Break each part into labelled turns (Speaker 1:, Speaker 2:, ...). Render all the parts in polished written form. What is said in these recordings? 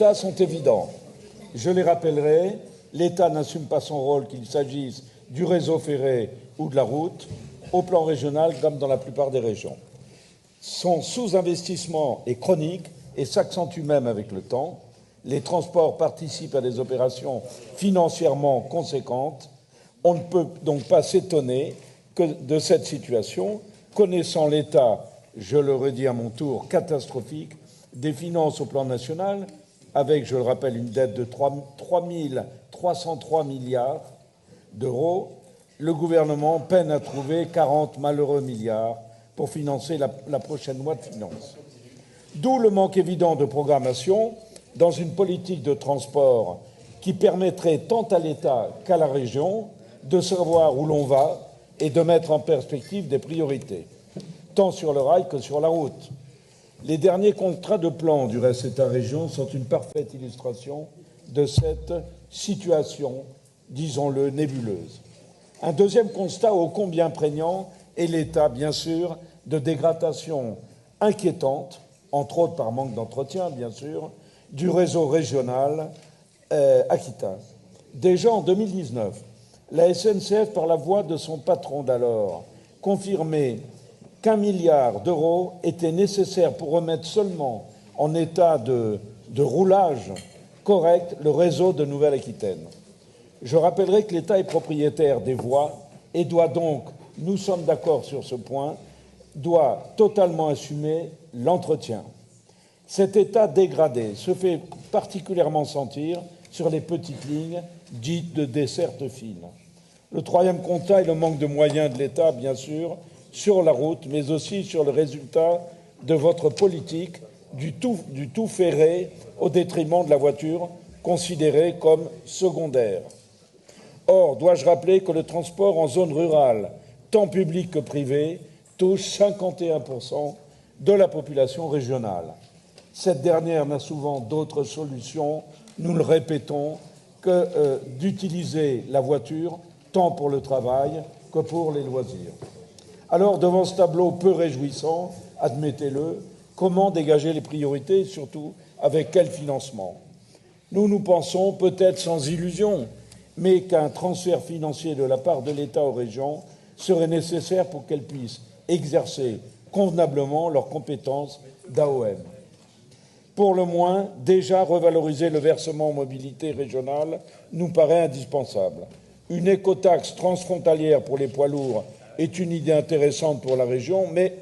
Speaker 1: résultats sont évidents. Je les rappellerai, l'État n'assume pas son rôle, qu'il s'agisse du réseau ferré ou de la route, au plan régional comme dans la plupart des régions. Son sous-investissement est chronique et s'accentue même avec le temps. Les transports participent à des opérations financièrement conséquentes. On ne peut donc pas s'étonner de cette situation, connaissant l'état, je le redis à mon tour, catastrophique des finances au plan national, avec, je le rappelle, une dette de 3 303 milliards d'euros. Le gouvernement peine à trouver 40 malheureux milliards pour financer la prochaine loi de finances. D'où le manque évident de programmation dans une politique de transport qui permettrait tant à l'État qu'à la région de savoir où l'on va et de mettre en perspective des priorités, tant sur le rail que sur la route. Les derniers contrats de plan du reste État-région sont une parfaite illustration de cette situation, disons-le, nébuleuse. Un deuxième constat ô combien prégnant est l'état, bien sûr, de dégradation inquiétante, entre autres par manque d'entretien, bien sûr, du réseau régional aquitain. Déjà en 2019, la SNCF, par la voix de son patron d'alors, confirmait qu'1 milliard d'euros était nécessaire pour remettre seulement en état de roulage correct le réseau de Nouvelle-Aquitaine. Je rappellerai que l'État est propriétaire des voies et doit donc, nous sommes d'accord sur ce point, doit totalement assumer l'entretien. Cet état dégradé se fait particulièrement sentir sur les petites lignes dites de desserte fine. Le troisième constat est le manque de moyens de l'État, bien sûr, sur la route, mais aussi sur le résultat de votre politique du tout ferré au détriment de la voiture, considérée comme secondaire. Or, dois-je rappeler que le transport en zone rurale, tant public que privé, touche 51% de la population régionale. Cette dernière n'a souvent d'autre solution, nous le répétons, que d'utiliser la voiture tant pour le travail que pour les loisirs. Alors, devant ce tableau peu réjouissant, admettez-le, comment dégager les priorités et surtout avec quel financement? Nous pensons, peut-être sans illusion, mais qu'un transfert financier de la part de l'État aux régions serait nécessaire pour qu'elles puissent exercer convenablement leurs compétences d'AOM. Pour le moins, déjà revaloriser le versement mobilité régionale nous paraît indispensable. Une écotaxe transfrontalière pour les poids lourds est une idée intéressante pour la région, mais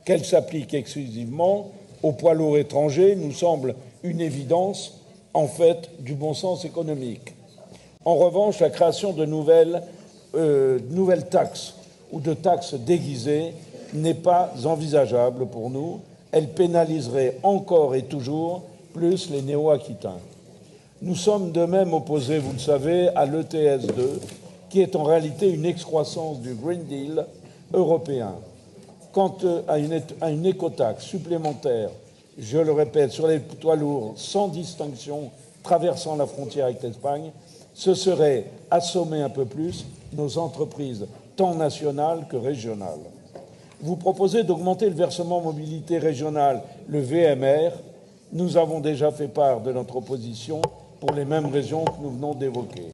Speaker 1: qu'elle s'applique exclusivement aux poids lourds étrangers nous semble une évidence, en fait, du bon sens économique. En revanche, la création de nouvelles taxes ou de taxes déguisées n'est pas envisageable pour nous. Elle pénaliserait encore et toujours plus les néo-aquitains. Nous sommes de même opposés, vous le savez, à l'ETS2, qui est en réalité une excroissance du Green Deal européen. Quant à une écotaxe supplémentaire, je le répète, sur les poids lourds, sans distinction, traversant la frontière avec l'Espagne, ce serait assommer un peu plus nos entreprises, tant nationales que régionales. Vous proposez d'augmenter le versement mobilité régionale, le VMR. Nous avons déjà fait part de notre opposition pour les mêmes raisons que nous venons d'évoquer.